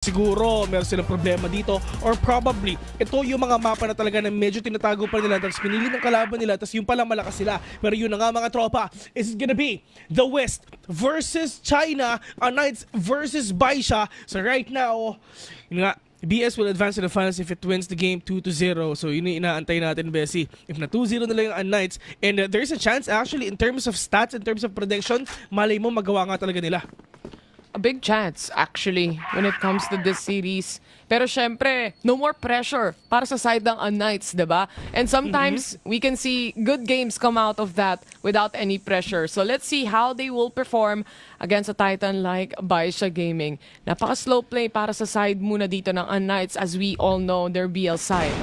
Siguro meron silang problema dito or probably ito yung mga mapa na talaga na medyo tinatago pa nila tapos pinili ng kalaban nila tapos yung pala malakas sila. Pero yun na nga mga tropa, is it gonna be the West versus China, Knights versus Baisha? So right now, yun nga, BS will advance to the finals if it wins the game 2-0. So yun yung inaantay natin, Bessie. If na 2-0 nila yung Knights, and there's a chance actually in terms of stats, in terms of prediction, malay mo magawa nga talaga nila. A big chance actually when it comes to this series. Pero syempre, no more pressure para sa side ng Knights, diba? And sometimes we can see good games come out of that without any pressure. So let's see how they will perform against a titan like Baisha Gaming. Napaka-slow play para sa side muna dito ng Knights as we all know their BL side.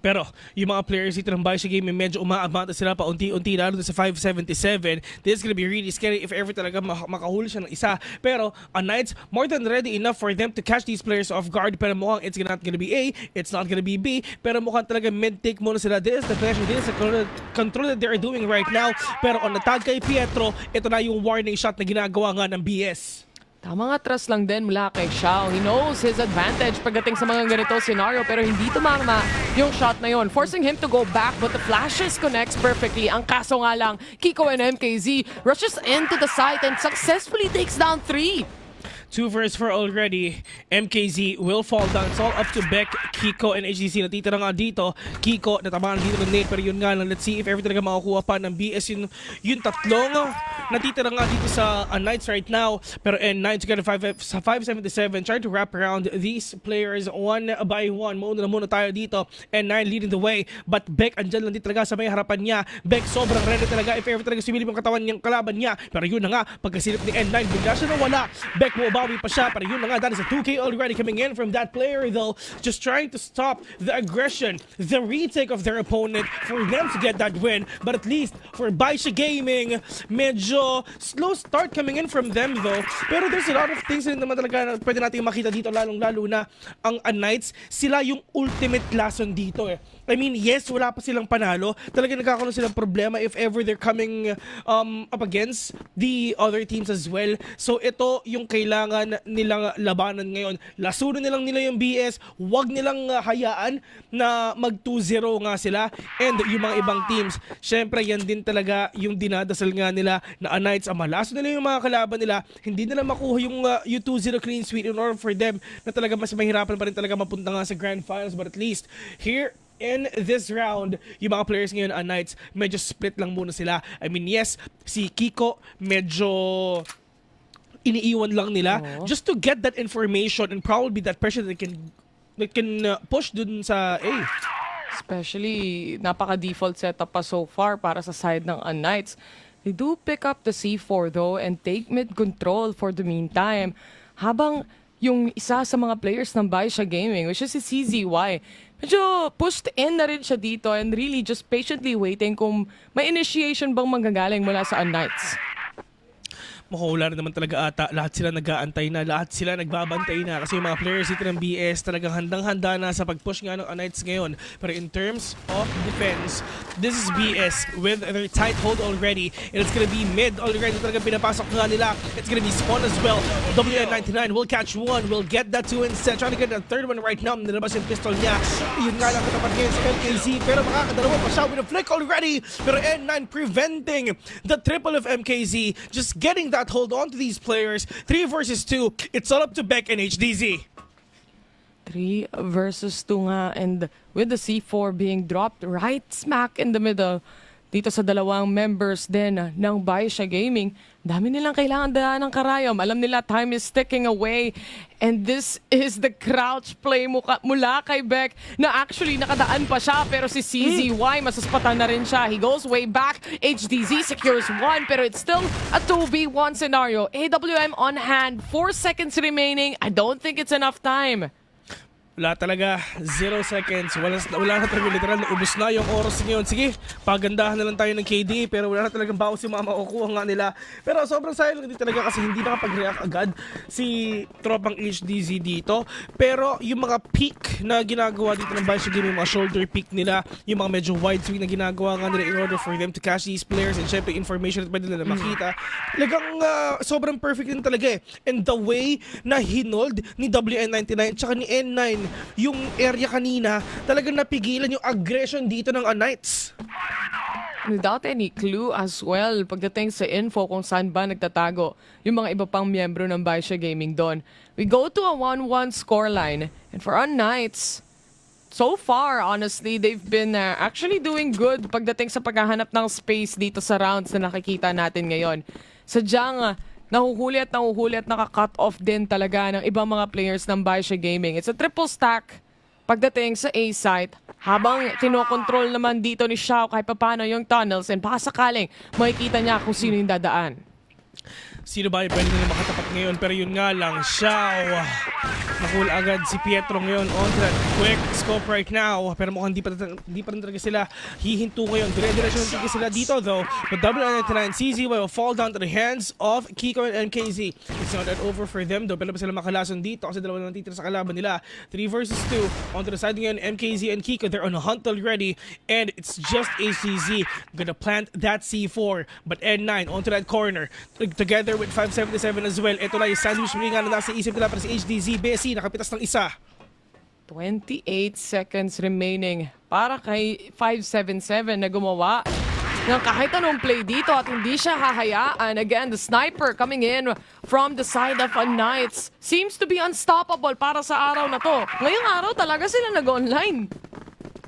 Pero yung mga players dito ng Baisha Gaming medyo umaabante sila pa unti-unti lalo sa 577. This is gonna be really scary if ever talaga makahuli siya ng isa. Pero Knights more than ready enough for them to catch these players off guard. Pero mukhang it's not gonna be A, it's not gonna be B. Pero mukhang talaga mid-take muna sila. This is the pressure, this is the control that they're doing right now. Pero on natag kay Pietro, ito na yung warning shot na ginagawa nga ng BS. Tama nga, trust lang din mula kay Xiao. He knows his advantage pagdating sa mga ganito scenario pero hindi tumama yung shot na yon, forcing him to go back but the flashes connects perfectly. Ang kaso nga lang, Kiko and MKZ rushes into the site and successfully takes down 3. 2 vs 4 already. MKZ will fall down. It's all up to Beck, Kiko, and HDC. Natitira nga dito. Kiko, natamaan dito ng nade. Pero yun nga lang, let's see if ever talaga makakuha pa ng BS yung tatlong natitira nga dito sa Knights right now. Pero Knights got sa 577. Trying to wrap around these players one by one. Mauna na muna tayo dito. N9 leading the way. But Beck, andyan lang din talaga sa may harapan niya. Beck, sobrang ready talaga if ever talaga sumilip ang katawan niyang kalaban niya. Pero yun na nga, pagkasilip ni N9, bigla siya nawala. Beck mo bawi pa siya, pero yun na nga, that is a 2K already coming in from that player though, just trying to stop the aggression, the retake of their opponent for them to get that win. But at least for Baisha Gaming, medyo slow start coming in from them though. Pero there's a lot of things na naman talaga pwede natin makita dito, lalong-lalo na ang Knights, sila yung ultimate lason dito eh. I mean, yes, wala pa silang panalo. Talaga nagkakaroon silang problema if ever they're coming up against the other teams as well. So ito yung kailangan nilang labanan ngayon. Lasunin nilang nila yung BS. Huwag nilang hayaan na mag 2-0 nga sila. And yung mga ibang teams, syempre yan din talaga yung dinadasal nga nila na Knights. Malaso nila yung mga kalaban nila. Hindi nila makuha yung 2-0 clean sweep in order for them na talaga mas mahirapan pa rin talaga mapunta nga sa Grand Finals. But at least here in this round, yung mga players ngayon Knights, medyo split lang muna sila. I mean, yes, si Kiko medyo iniiwan lang nila just to get that information and probably that pressure that can push dun sa A. Especially, napaka-default setup pa so far para sa side ng Knights. They do pick up the C4 though and take mid control for the meantime. Habang yung isa sa mga players ng Baisha Gaming, which is si CZY, medyo pushed in na rin siya dito and really just patiently waiting kung may initiation bang manggagaling mula sa Knights. Wala na naman talaga ata. Lahat sila nag-aantay na. Lahat sila nagbabantay na. Kasi yung mga players dito ng BS talagang handang-handa na sa pag-push nga ng Knights ngayon. Pero in terms of defense, this is BS with their tight hold already. And it's gonna be mid already. Talagang pinapasok nga nila. It's gonna be spawn as well. WN99 will catch one. Will get that two instead. Trying to get the third one right now. Nilabas yung pistol niya. Yun nga lang katapat ngayon sa MKZ. Pero makakadalawa pa siya with a flick already. Pero N9 preventing the triple of MKZ. Just getting that hold on to these players. 3 versus 2. It's all up to Beck and HDZ. 3 versus 2 nga, and with the C4 being dropped right smack in the middle dito sa dalawang members din ng Baisha Gaming, dami nilang kailangan daan ng karayom. Alam nila time is ticking away. And this is the crouch play mula kay Beck na actually nakadaan pa siya pero si CZY masuspatan na rin siya. He goes way back. HDZ secures one pero it's still a 2v1 scenario. AWM on hand. 4 seconds remaining. I don't think it's enough time. Wala talaga, 0 seconds. Wala na talaga, literal, ubos na yung oras ngayon. Sige, pagandahan na lang tayo ng KD, pero wala na talagang bawas yung mga makukuha nga nila. Pero sobrang sayang din talaga kasi hindi nakapag-react agad si tropang HDZ dito. Pero yung mga peak na ginagawa dito ng Bioshock Gaming, yung mga shoulder peak nila, yung mga medyo wide swing na ginagawa nga nila in order for them to catch these players and syempre information at pwede nila makita. Talagang sobrang perfect din talaga eh. And the way na hinold ni WN99 tsaka ni N9 yung area kanina, talagang napigilan yung aggression dito ng Knights. Without any clue as well pagdating sa info kung saan ba nagtatago yung mga iba pang miyembro ng Bioshock Gaming doon. We go to a 1-1 scoreline. And for our Knights, so far, honestly, they've been actually doing good pagdating sa paghahanap ng space dito sa rounds na nakikita natin ngayon. Sadyang nahuhuli at naka-cut off din talaga ng ibang mga players ng Bioshock Gaming. It's a triple stack pagdating sa A site habang kinokontrol naman dito ni Xiao kahit paano yung tunnels and baka sakaling makikita niya kung sino yung dadaan. Sino ba yung pwede nila makatapat ngayon? Pero yun nga lang, Xiao. Nakul agad si Pietro ngayon on that quick scope right now. Pero mukhang di pa rin talaga sila hihinto ngayon. Dire-diretso talaga sila dito though. But W99 CZ will fall down to the hands of Kiko and MKZ. It's not that over for them though. Pero pa sila makalason dito kasi dalawa na titira sa kalaban nila. 3 versus 2. Onto the side ngayon, MKZ and Kiko. They're on a hunt already. And it's just HCZ gonna plant that C4. But N9 onto that corner. Together with 577 as well. Ito na yung sandwich ring nga na nasa isip nila para si HDZ. Bessie, nakapitas ng isa. 28 seconds remaining para kay 577 na gumawa ng kahit anong play dito at hindi siya hahayaan. Again, the sniper coming in from the side of a Knights seems to be unstoppable para sa araw na to. Ngayong araw talaga sila nag-online.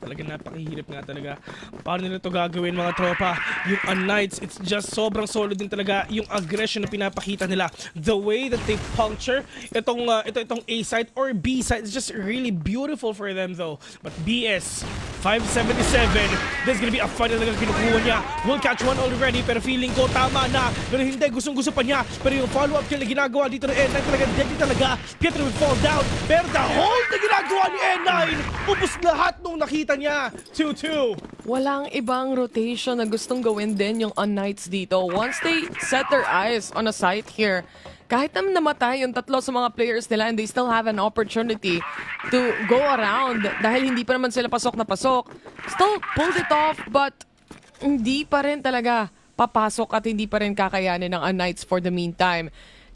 Talagang napakahirap nga talaga. Paano nila ito gagawin mga tropa? Yung Knights, it's just sobrang solid din talaga yung aggression na pinapakita nila. The way that they puncture itong A side or B side is just really beautiful for them though. But BS 577, there's gonna be a fight na talagang kinukuha niya. Will catch one already pero feeling ko tama na. Pero hindi, gustong-gusto pa niya. Pero yung follow-up kill na ginagawa dito ng N9 talaga deadly talaga. Pietro will fall down. Pero the hold na ginagawa ni N9, ubos lahat nung nakita niya. 2-2. Walang ibang rotation na gustong gawin din yung Knights dito. Once they set their eyes on a site here, kahit naman namatay yung tatlo sa mga players nila and they still have an opportunity to go around dahil hindi pa naman sila pasok na pasok. Still pulled it off but hindi pa rin talaga papasok at hindi pa rin kakayanin ng Knights for the meantime.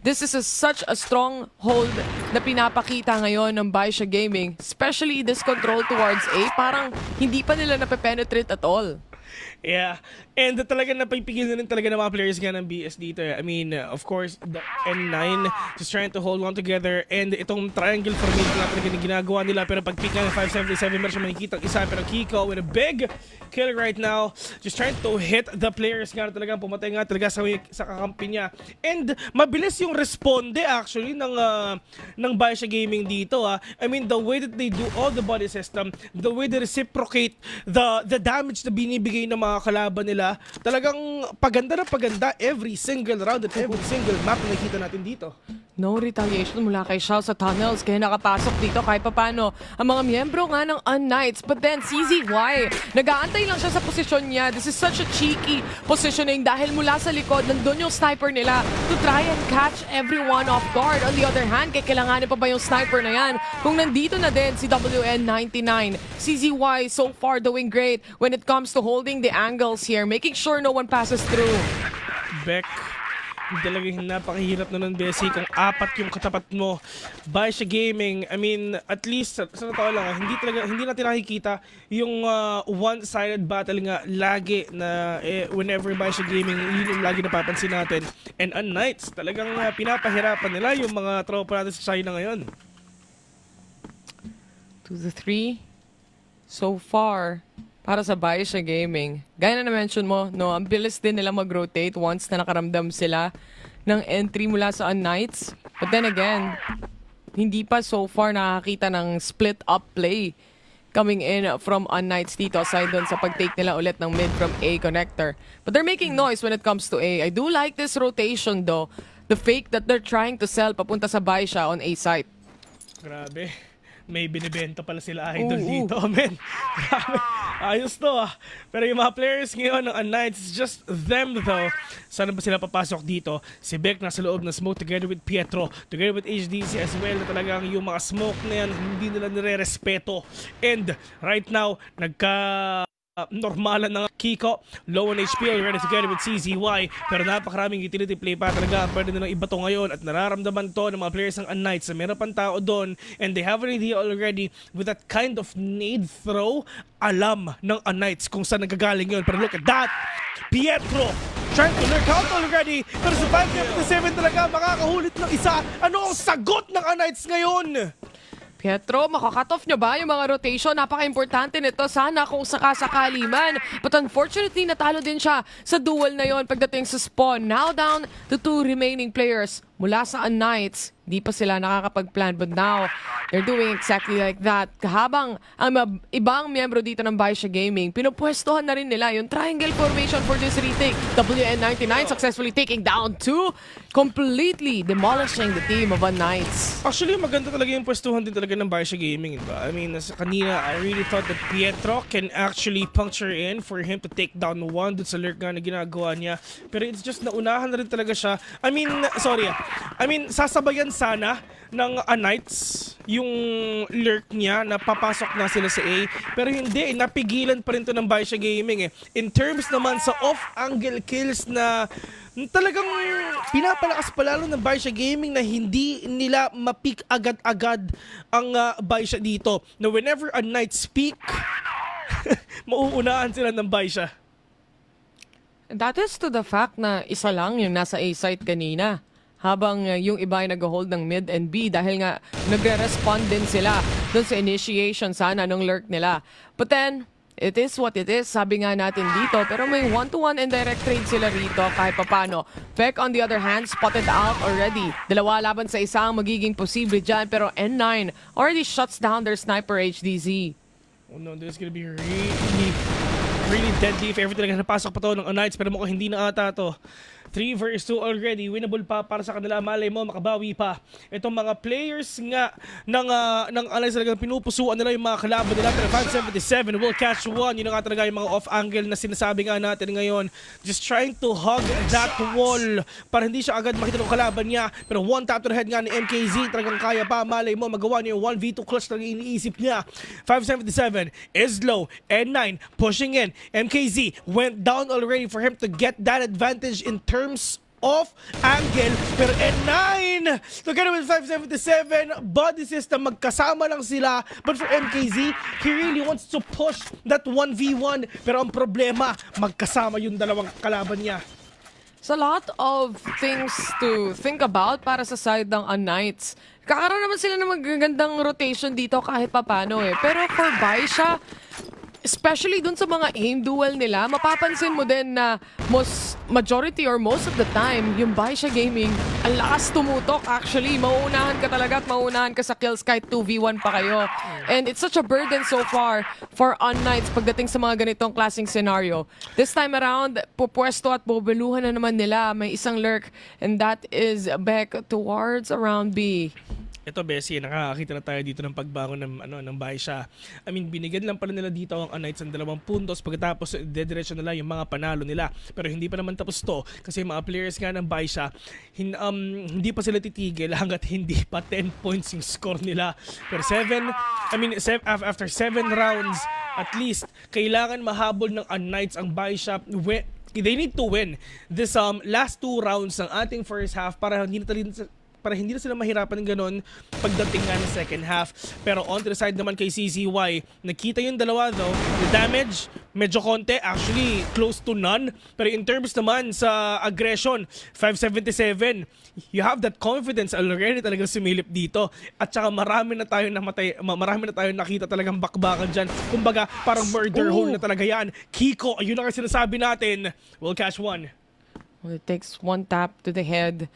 This is such a strong hold na pinapakita ngayon ng Bioshock Gaming, especially this control towards A. Parang hindi pa nila nape-penetrate at all. Yeah. And talagang napipigil na rin talaga ng mga players nga ng BS dito. I mean, of course, the N9 just trying to hold on together. And itong triangle formation na talaga na ginagawa nila. Pero pag pick nga ng 577, meron siya makikita isa. Pero Kiko with a big kill right now. Just trying to hit the players nga talagang pumatay nga talaga sa kakampi niya. And mabilis yung responde actually ng Bioshock Gaming dito. I mean, the way that they do all the body system, the way they reciprocate the damage na binibigay ng mga kalaban nila, talagang paganda na paganda every single round at every single map na nakita natin dito. No retaliation mula kay Xiao sa tunnels kaya nakapasok dito kahit papano ang mga miyembro nga ng Knights. But then CZY, nag-aantay lang siya sa posisyon niya. This is such a cheeky positioning dahil mula sa likod nandun yung sniper nila to try and catch everyone off guard. On the other hand, kailanganin pa ba yung sniper na yan kung nandito na din si WN99. CZY so far doing great when it comes to holding the angles here, making sure no one passes through. Beck, talagang napakahirap na nun, Bessie, kung apat yung katapat mo. Bioshock Gaming, I mean, at least, sa totoo lang, hindi natin nakikita yung one-sided battle nga lagi na whenever Bioshock Gaming, yun yung lagi napapansin natin. And Knights, talagang pinapahirapan nila yung mga tropa natin sa China ngayon. 2-3 so far para sa Bioshock Gaming. Gaya na na-mention mo, no, ang bilis din nila mag-rotate once na nakaramdam sila ng entry mula sa Knights. But then again, hindi pa so far nakakita ng split-up play coming in from Knights dito aside doon sa pag-take nila ulit ng mid from A connector. But they're making noise when it comes to A. I do like this rotation though. The fake that they're trying to sell papunta sa Bioshock on A site. Grabe. May binibenta pala sila idol Oo. dito, men. Grabe. Ayos to Pero yung mga players ngayon ng Knights, it's just them though. Saan ba sila papasok dito? Si Beck nasa loob na smoke together with Pietro, together with HDC as well, na talagang yung mga smoke na yan, hindi nila nire-respeto. And right now, normalan ng Kiko, low on HP already together with CZY, pero napakaraming utility play pa talaga. Pwede nilang iba to ngayon at nararamdaman to ng mga players ng Knights na meron pang tao doon and they have an idea already with that kind of nade throw. Alam ng Knights kung saan nagagaling yun, pero look at that, Pietro trying to lurk out already, pero sa 5-7 talaga makakahulit ng isa. Ano ang sagot ng Knights ngayon? Pietro, makakat off nyo ba yung mga rotation? Napaka-importante nito. Sana kung sakasakali man. But unfortunately, natalo din siya sa duel na yon pagdating sa spawn. Now down to 2 remaining players mula sa Knights. Di pa sila nakakapag-plan, but now they're doing exactly like that. Habang ang ibang miyembro dito ng Baisha Gaming, pinupwestohan na rin nila yung triangle formation for this retake. WN99 successfully taking down 2, completely demolishing the team of Knights. Actually, maganda talaga yung pwestuhan din talaga ng Baisha Gaming, diba? I mean, kanina, I really thought that Pietro can actually puncture in for him to take down one dun sa lurk nga na ginagawa niya. Pero it's just naunahan na rin talaga siya. I mean, sasabayan sana ng Knights yung lurk niya na papasok na sila sa A, pero hindi, napigilan pa rin to ng Baisha Gaming In terms naman sa off-angle kills na talagang pinapalakas palalo ng Baisha Gaming na hindi nila mapick agad-agad ang Baisha dito, na whenever a Knights peak mauunahan sila ng Baisha. That is to the fact na isa lang yung nasa A site kanina. Habang yung iba ay nag-hold ng mid and B dahil nga nagre-respond din sila dun sa initiation sana ng lurk nila. But then, it is what it is, sabi nga natin dito. Pero may 1-to-1 indirect trade sila rito kahit papano. Beck on the other hand, spotted out already. Dalawa laban sa isa ang magiging posible dyan. Pero N9 already shuts down their sniper HDZ. Oh no, this is gonna be really deadly if ever talaga napasok pa to ng Knights, pero mukhang hindi na ata to. 3 versus 2 already, winnable pa para sa kanila. Malay mo, makabawi pa. Itong mga players nga ng Allies talagang pinupusuan nila yung mga kalaban nila. Pero 577 will catch one. Yun nga talaga yung mga off-angle na sinasabi nga natin ngayon. Just trying to hug that wall para hindi siya agad makita ng kalaban niya. Pero one tap to the head nga ni MKZ, talagang kaya pa. Malay mo, magawa niya yung 1v2 clutch talagang iniisip niya. 577 is low. N9 pushing in. MKZ went down already for him to get that advantage in terms of angle, pero N9 together with 577 body system, magkasama lang sila. But for MKZ, he really wants to push that 1v1, pero ang problema, magkasama yung dalawang kalaban niya. It's a lot of things to think about para sa side ng Knights. Kakaroon naman sila ng magagandang rotation dito kahit papano Pero for Baisha, especially dun sa mga aim duel nila, mapapansin mo din na majority or most of the time, yung Baisha Gaming, ang lakas tumutok actually. Mauunahan ka talaga at mauunahan ka sa kills kahit 2v1 pa kayo. And it's such a burden so far for Knights pagdating sa mga ganitong klaseng scenario. This time around, pupwesto at bubeluhan na naman nila. May isang lurk and that is back towards around B. Ito, Bessie, nakakakita na tayo dito ng pagbangon ng Baisha. I mean, binigyan lang pala nila dito ang Knights ng 2 puntos pagkatapos dediretso nila yung mga panalo nila. Pero hindi pa naman tapos to kasi yung mga players nga ng Baisha, hindi pa sila titigil hanggat hindi pa 10 points yung score nila. Pero after 7 rounds, at least, kailangan mahabol ng Knights ang Baisha. They need to win this last 2 rounds ng ating first half para hindi na sila mahirapan ng ganun pagdating nga ng second half. Pero on to the side naman kay CZY, nakita yung dalawa though, the damage, medyo konti, actually close to none. Pero in terms naman sa aggression, 577, you have that confidence already talagang sumilip dito. At saka marami na tayong nakita talagang bakbakan dyan. Kumbaga, parang murder hole na talaga yan. Kiko, ayun na kasi sinasabi natin, will catch one. Well, it takes one tap to the head.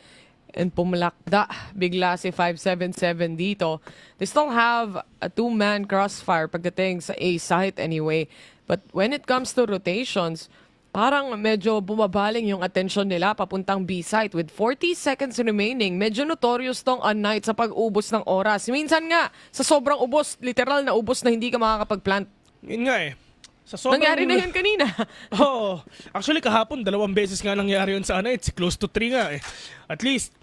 And pumalakda bigla si 577 dito. They still have a 2-man crossfire pagdating sa A site anyway. But when it comes to rotations, Parang medyo bumabaling yung atensyon nila papuntang B-site with 40 seconds remaining. Medyo notorious tong Unnight sa pag-ubos ng oras. Minsan nga, sa sobrang ubos, literal na ubos na hindi ka makakapag-plant. Yun nga eh. Sa sobrang... Nangyari na yun kanina. Oo. Actually, kahapon, 2 beses nga nangyari yun sa Unnight. Close to 3 nga eh. At least,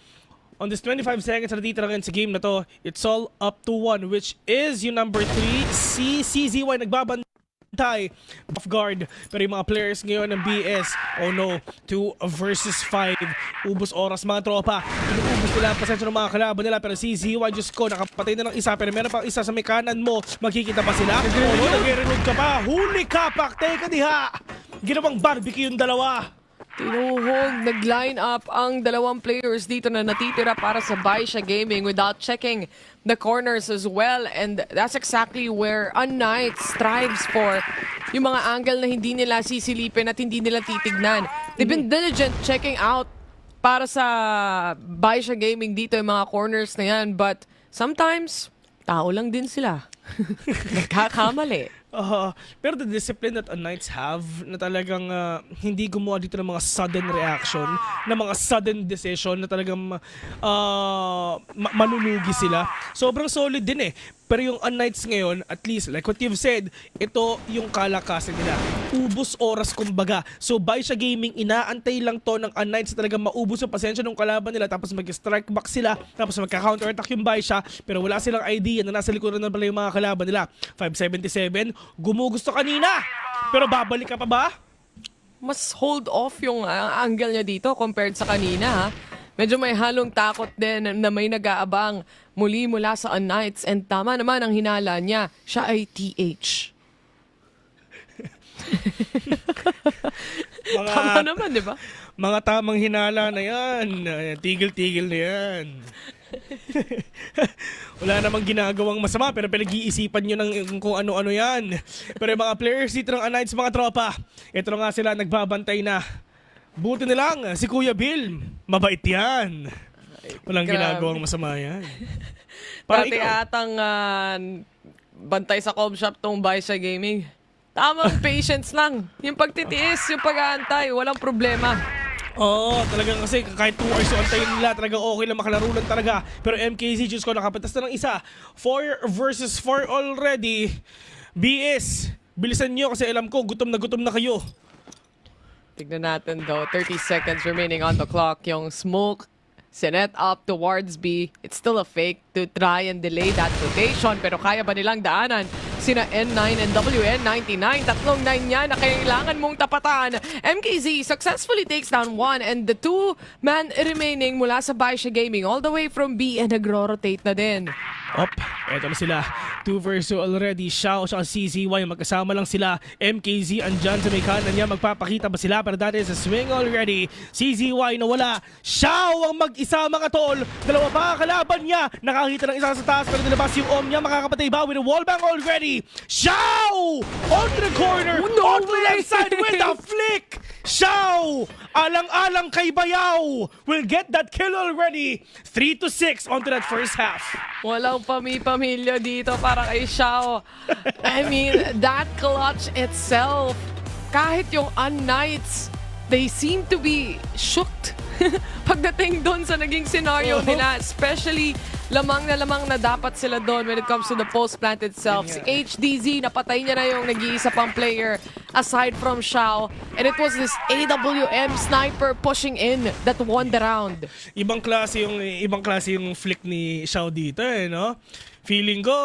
on this 25 seconds na natitira ngayon sa game na to, it's all up to 1, which is yung number 3, si CZY nagbabantay off guard. Pero yung mga players ngayon ng BS, oh no, 2 versus 5. Ubos oras mga tropa. Inuubos nila ang pasensya ng mga kalaban nila. Pero CZY, Diyos ko, nakapatay na ng isa. Pero meron pang isa sa may kanan mo. Magkikita pa sila? Oo, nag-reload ka pa. Huli ka, paktay ka diha. Ginawang barbecue yung dalawa. Tinuhog, nag-line up ang dalawang players dito na natitira para sa Baisha Gaming without checking the corners as well. And that's exactly where Unnight strives for yung mga angle na hindi nila sisilipin at hindi nila titignan. They've been diligent checking out para sa Baisha Gaming dito yung mga corners na yan. But sometimes, tao lang din sila. Nagkakamali. Pero the discipline that Unnights have na talagang hindi gumawa dito ng mga sudden reaction, na mga sudden decision na talagang manulugi sila. Sobrang solid din eh. Pero yung Unnights ngayon, at least, like what you've said, ito yung kalakasan nila. Ubus oras kumbaga. So, Baisha Gaming, inaantay lang to ng Unnights na talagang maubos yung pasensya ng kalaban nila, tapos mag-strike back sila, tapos magka-counter-attack yung Baisha, pero wala silang idea na nasa likuran na pala yung mga kalaban nila. 577, gumugusto kanina, pero babalik ka pa ba? Mas hold off yung angle niya dito compared sa kanina, ha? Medyo may halong takot din na may nag-aabang muli mula sa Unnights, and tama naman ang hinala niya. Siya ay TH. Tama naman, di ba? Mga tamang hinala na yan. Tigil-tigil na yan. Wala namang ginagawang masama, pero pinag-iisipan nyo ng kung ano-ano yan. Pero yung mga players dito ng Unnights, mga tropa, ito nga sila nagbabantay na. Buti na lang, si Kuya Bill, mabait yan. Walang ginagawang masama yan. Pati atang bantay sa com shop tong Baisha Gaming. Tamang patience lang. Yung pagtitiis, yung pag-aantay, walang problema. Oo, talagang kasi kahit 2 hours yung antayin nila, talagang okay lang, makalaro lang talaga. Pero MKZ, Diyos ko, nakapatas na ng isa. 4 versus 4 already. BS, bilisan nyo kasi alam ko, gutom na kayo. Tignan natin though, 30 seconds remaining on the clock. Yung smoke, sinet up towards B. It's still a fake to try and delay that rotation. Pero kaya ba nilang daanan? Sina N9 and WN99. Tatlong 9 yan na kailangan mong tapatan. MKZ successfully takes down 1 and the 2-man remaining mula sa Baisha Gaming all the way from B and nagro-rotate na din. Eto na sila. 2 versus 2 already. Xiao at CZY, magkasama lang sila. MKZ andyan sa may kanan niya. Magpapakita ba sila? Pero that is a swing already. CZY nawala. Xiao ang mag-isa mga tol. Dalawa pa kalaban niya. Nakakita ng isa sa taas pero nilabas yung Om niya. Makakapatay ba with a wallbang already? Xiao! On the corner! On the left side with a flick! Xiao! Alang-alang kay Bayaw will get that kill already. 3-6 onto that first half. Walang pamilya dito para kay Xiao. I mean, that clutch itself, kahit yung Unnights, they seem to be shooked pagdating doon sa naging scenario nila. Especially, lamang na dapat sila doon when it comes to the post-plant itself. Si HDZ, napatay niya na yung nag-iisa pang player aside from Xiao. And it was this AWM sniper pushing in that won the round. Ibang klase yung flick ni Xiao dito eh, no? Feeling ko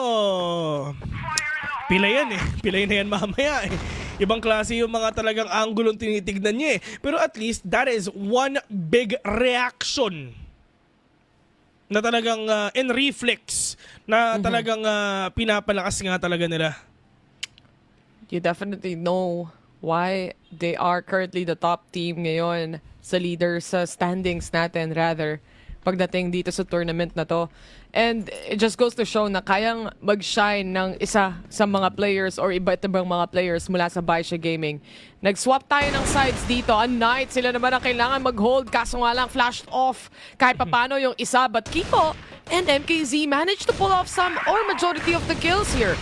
pila yan eh. Pila na yan mamaya eh. Ibang klase yung mga talagang anggulong tinitignan niya eh. Pero at least that is one big reaction na talagang in reflex na talagang pinapalakas nga talaga nila. You definitely know why they are currently the top team ngayon sa leaders sa standings natin rather pagdating dito sa tournament na to. And it just goes to show na kayang mag-shine ng isa sa mga players or iba't ibang mga players mula sa Baisha Gaming. Nag-swap tayo ng sides dito. Unnight, sila naman ang kailangan mag-hold. Kaso nga lang, flashed off kahit papano yung isa. But Kiko and MKZ managed to pull off some or majority of the kills here.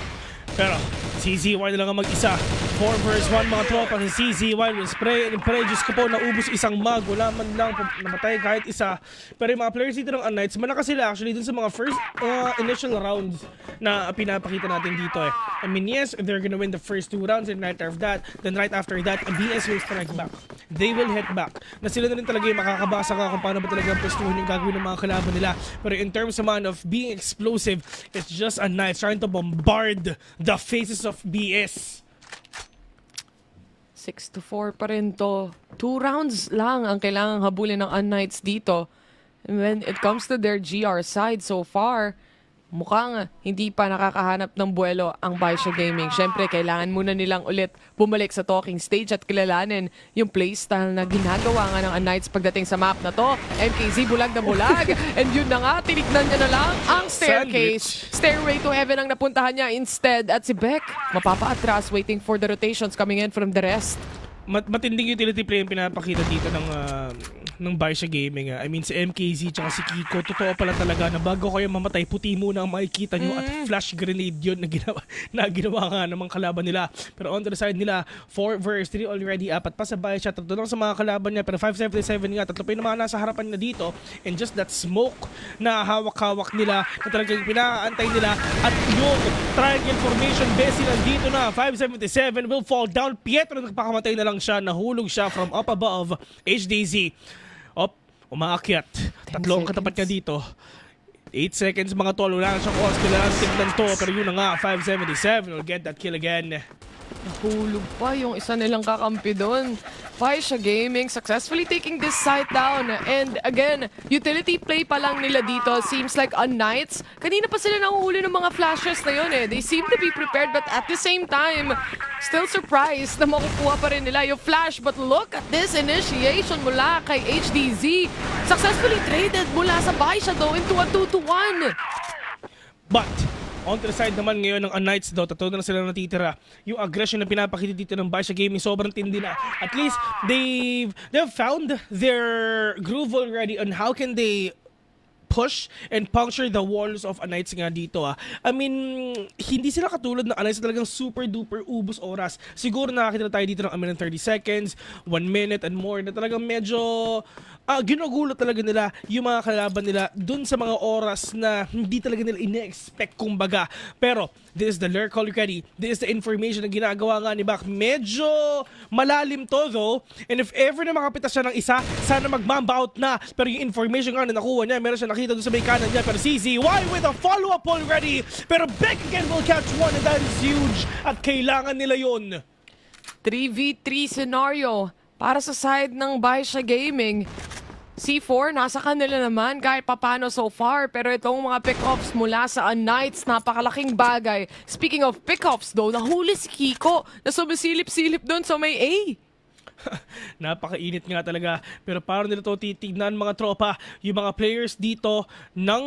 Pero CZY na lang ang mag-isa. 4 versus 1 mga tropa sa CZ while we spray and pray. Diyos ko po, naubos isang mag. Wala man lang namatay kahit isa. Pero yung mga players dito ng Knights, malakas sila actually dun sa mga first initial rounds na pinapakita natin dito eh. I mean, yes, they're gonna win the first 2 rounds and right after that, BS will strike back. They will hit back. Na sila na rin talaga yung makakabasa ka kung paano ba talaga pwestuhin yung gagawin ng mga kalaban nila. Pero in terms naman of being explosive, it's just a Knights trying to bombard the faces of BS. 6-4 pa rin to. 2 rounds lang ang kailangang habulin ng Knights dito. And when it comes to their GR side so far, mukhang hindi pa nakakahanap ng buwelo ang Baisha Gaming. Siyempre, kailangan muna nilang ulit bumalik sa talking stage at kilalanin yung playstyle na ginagawa nga ng Knights pagdating sa map na to. MKZ bulag na bulag. And yun na nga, tinignan niya na lang ang staircase. Stairway to heaven ang napuntahan niya instead. At si Beck, mapapa-atras waiting for the rotations coming in from the rest. Matinding utility play yung pinapakita dito ng Baisha Gaming. I mean, si MKZ tsaka si Kiko, totoo pala talaga na bago kayo mamatay, puti muna ang makikita nyo at flash grenade yun na ginawa nga namang kalaban nila. Pero on the side nila, 4 versus 3 already, 4 pa sa Baisha, 3 lang sa mga kalaban niya, pero 577 nga, 3 pa yung mga nasa harapan niya dito. And just that smoke na hawak-hawak nila, na talagang pinaantay nila, at yung triangle formation base nandito na, 577 will fall down. Pietro nagpakamatay na lang siya, nahulog siya from up above. HDZ umaakyat. 3 katapat niya dito. 8 seconds mga tol. Wala na siyang oras. Kailangan tignan to. Pero yun na nga, 577 will get that kill again. Nahulog pa yung isa nilang kakampi doon. Baisha Gaming successfully taking this site down. And again, utility play pa lang nila dito. Seems like on Knights, kanina pa sila nahuhuli ng mga flashes na yun eh. They seem to be prepared but at the same time, still surprised na makukuha pa rin nila yung flash. But look at this initiation mula kay HDZ. Successfully traded mula sa Baisha though into a 2-1. But on the side naman ngayon ng Knights daw, tatlo na sila natitira. Yung aggression na pinapakita dito ng Baisha Gaming, sobrang tindi na. At least, they've found their groove already on how can they push and puncture the walls of Knights nga dito. I mean, hindi sila katulad ng Knights talagang super duper ubos oras. Siguro nakakita tayo dito ng 30 seconds, 1 minute and more na talagang medyo ginugulo talaga nila yung mga kalaban nila dun sa mga oras na hindi talaga nila ine-expect kumbaga. Pero this is the lurk already. This is the information na ginagawa nga ni Bak. Medyo malalim to though. And if ever na makapita siya ng isa, sana mag-mamba out na. Pero yung information nga na nakuha niya, meron siya nakita doon sa may kanan niya. Pero CZY with a follow-up already. Pero Beck again will catch one and that is huge. At kailangan nila yun. 3v3 scenario para sa side ng Baisha Gaming. C4, nasa kanila naman kahit papano so far. Pero itong mga pick-offs mula sa Knights, napakalaking bagay. Speaking of pick-offs though, nahuli si Kiko na sumisilip-silip doon sa may A. Napakainit nga talaga. Pero paano nila to titignan mga tropa? Yung mga players dito ng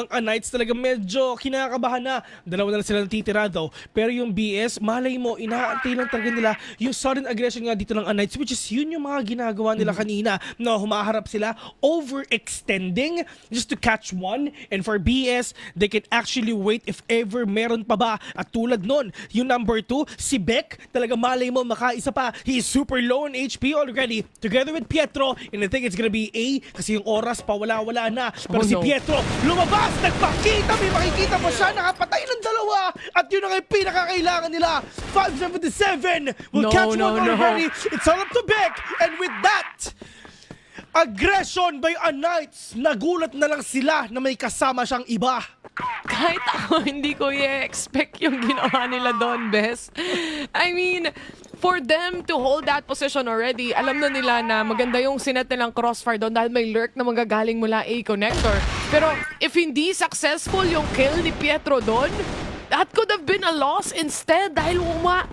Knights talaga medyo kinakabahan na. 2 na lang sila natitira daw. Pero yung BS, malay mo, inaantay lang talaga nila yung sudden aggression nga dito ng Knights, which is yun yung mga ginagawa nila kanina. No, humaharap sila, overextending just to catch one. And for BS, they can actually wait if ever meron pa ba. At tulad nun, yung number 2, si Beck, talaga malay mo, makaisa pa. He is super low in HP already together with Pietro, and I think it's gonna be A kasi yung oras pa wala na. Pero si Pietro lumabas, nagpakita, may makikita pa siya, nakapatay ng 2 at yun ang pinakakailangan nila. 577 will catch one already. It's all up to Beck, and with that aggression by Knights, nagulat na lang sila na may kasama siyang iba. Kahit ako, hindi ko i-expect yung ginawa nila doon, Bes. I mean, for them to hold that position already, alam na nila na maganda yung sinet nilang crossfire doon dahil may lurk na magagaling mula A connector. Pero if hindi successful yung kill ni Pietro doon, that could have been a loss instead dahil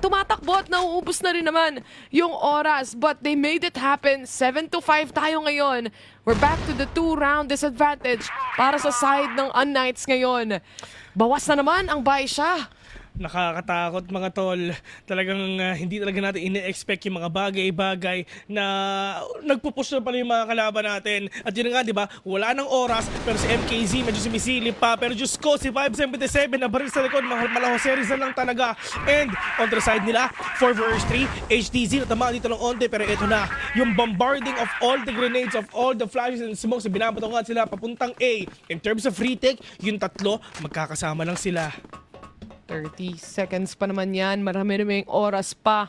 tumatakbo at nauubos na rin naman yung oras. But they made it happen. 7-5 tayo ngayon. We're back to the 2-round disadvantage para sa side ng Knights ngayon. Bawas na naman ang Baisha. Nakakatakot mga tol. Talagang hindi talaga natin ine-expect yung mga bagay-bagay na nagpupush na pala yung mga kalaban natin. At yun nga, di ba? Wala nang oras, pero si MKZ medyo sumisilip pa. Pero Diyos ko, si 577 na baril sa likod, Malahose Rizal lang talaga. And on the side nila, 4 vs 3, HTZ natamaan dito ng onte. Pero ito na, yung bombarding of all the grenades, of all the flashes and smokes, binabatongan sila papuntang A. In terms of retake, yung tatlo, magkakasama lang sila. 30 seconds pa naman yan. Marami-raming oras pa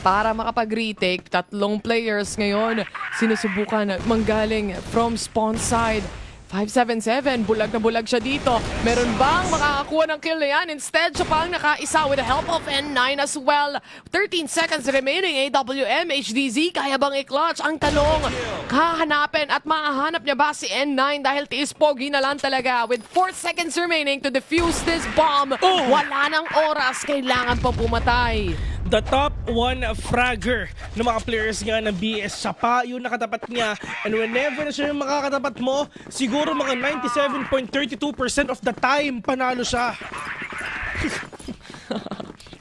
para makapag-retake. Tatlong players ngayon sinusubukan manggaling from spawn side. 577, bulag na bulag siya dito. Meron bang makakakuha ng kill na yan? Instead, siya pang nakaisa with the help of N9 as well. 13 seconds remaining. AWM, HDZ, kaya bang i-clutch? Ang talong, hahanapin at mahahanap niya ba si N9 dahil tiis pogi na lang talaga. With 4 seconds remaining to defuse this bomb. Wala nang oras, kailangan pa pumatay. The top 1 fragger ng mga players nga ng BS, siya pa yung nakatapat niya. And whenever na siya yung makakatapat mo, siguro mga 97.32% of the time panalo siya.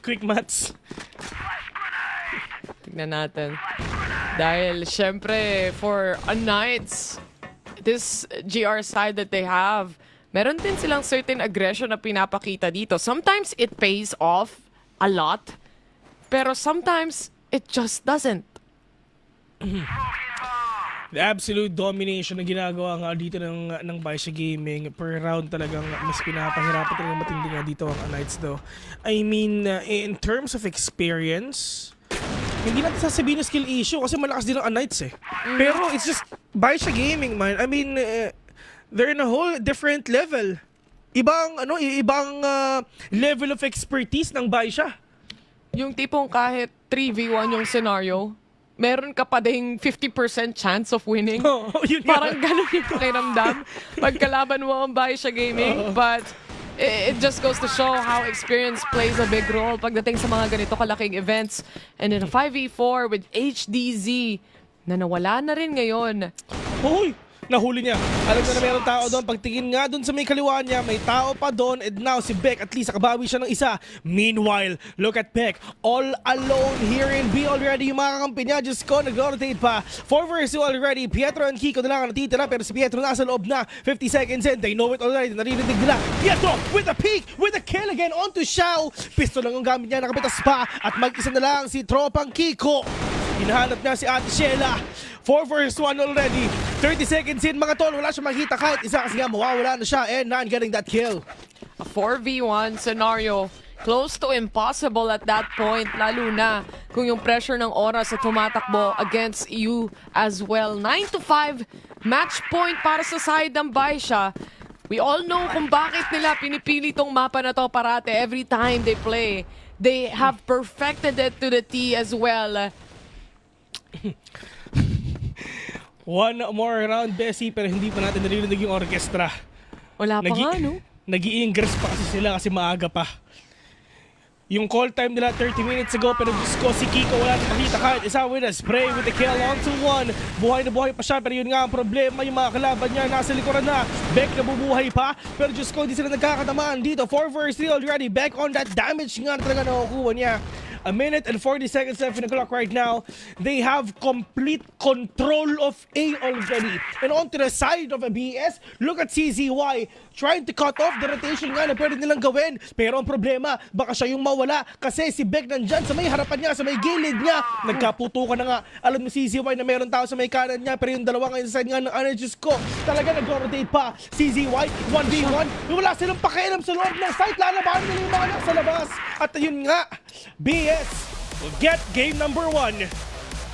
Quick maths. Tignan natin. Dahil syempre for a Knights, this GR side that they have, meron din silang certain aggression na pinapakita dito. Sometimes it pays off a lot. Pero sometimes, it just doesn't. The absolute domination na ginagawa nga dito ng Baisha Gaming. Per round talagang mas pinapahirapan talagang matindi nga dito ang Knights though. I mean, in terms of experience, hindi natin sasabihin na skill issue kasi malakas din ang Knights eh. Pero it's just Baisha Gaming, man. I mean, they're in a whole different level. Ibang level of expertise ng Baisha. Yung tipong kahit 3v1 yung scenario, meron ka pa ding 50% chance of winning. Parang ganun yung pakiramdam pagkalaban mo ang Baisha Gaming. But it just goes to show how experience plays a big role pagdating sa mga ganito kalaking events. And in a 5v4 with HDZ na nawala na rin ngayon. Hoy! Nahuli niya. Alam na meron tao doon. Pagtingin nga doon sa may kaliwa niya, may tao pa doon. And now si Beck, at least nakabawi siya ng isa. Meanwhile, look at Beck. All alone here in B already. Yung mga kakampi niya, Diyos ko, nag-rotate pa. 4 vs 2 already. Pietro and Kiko na lang ang natitira. Pero si Pietro nasa loob na. 50 seconds in. They know it already. Naririnig nila. Pietro with a peek, with a kill again onto Xiao. Pistol lang ang gamit niya. Nakapitas pa. At mag-isa na lang si tropang Kiko. Hinahanap niya si Ate Sheila. 4 vs 1 already. 30 seconds in mga tol. Wala siya makita kahit isa kasi nga mawawala na siya. And not getting that kill. A 4v1 scenario. Close to impossible at that point. Lalo na kung yung pressure ng oras sa tumatakbo against you as well. 9-5 match point para sa side ng Baisha. We all know kung bakit nila pinipili tong mapa na to parate every time they play. They have perfected it to the T as well. One more round, Bessie, pero hindi pa natin naririnig yung orchestra. Wala pa nga, no? Nag-i-ingress pa kasi sila kasi maaga pa. Yung call time nila 30 minutes ago, pero Diyos ko, si Kiko wala na makita kahit isa with a spray with the kill onto 1. Buhay na buhay pa siya, pero yun nga ang problema, yung mga kalaban niya nasa likuran na. Beck nabubuhay pa, pero Diyos ko, hindi sila nagkakatamaan dito. 4 vs 3 already, Beck on that damage nga talaga nakukuha niya. A minute and 40 seconds left in the clock right now. They have complete control of A already. And on to the side of a BS, look at CZY trying to cut off the rotation nga na pwede nilang gawin. Pero ang problema, baka siya yung mawala kasi si Beck nandyan sa may harapan niya, sa may gilid niya. Nagkaputukan na nga. Alam mo CZY na meron tao sa may kanan niya, pero yung dalawa ngayon sa side nga ng Energies ko, talaga nag-rotate pa. CZY, 1v1. Wala silang pakialam sa loob ng site. Lalabahan nila yung mga nasa labas. At yun nga, BS will get game number 1.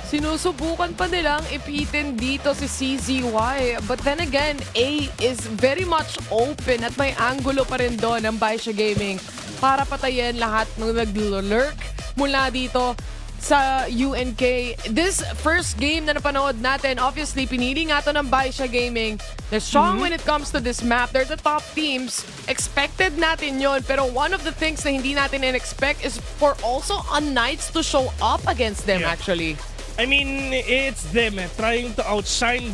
Sinusubukan pa nilang ipitin dito si CZY. But then again, A is very much open at may angulo pa rin doon ng Baisha Gaming para patayin lahat ng nag-lurk mula dito sa UNK. This first game na napanood natin, obviously, pinili nga to ng Baisha Gaming. They're strong when it comes to this map. They're the top teams. Expected natin yon. Pero one of the things na hindi natin in-expect is for also a Knights to show up against them, actually. I mean, it's them trying to outshine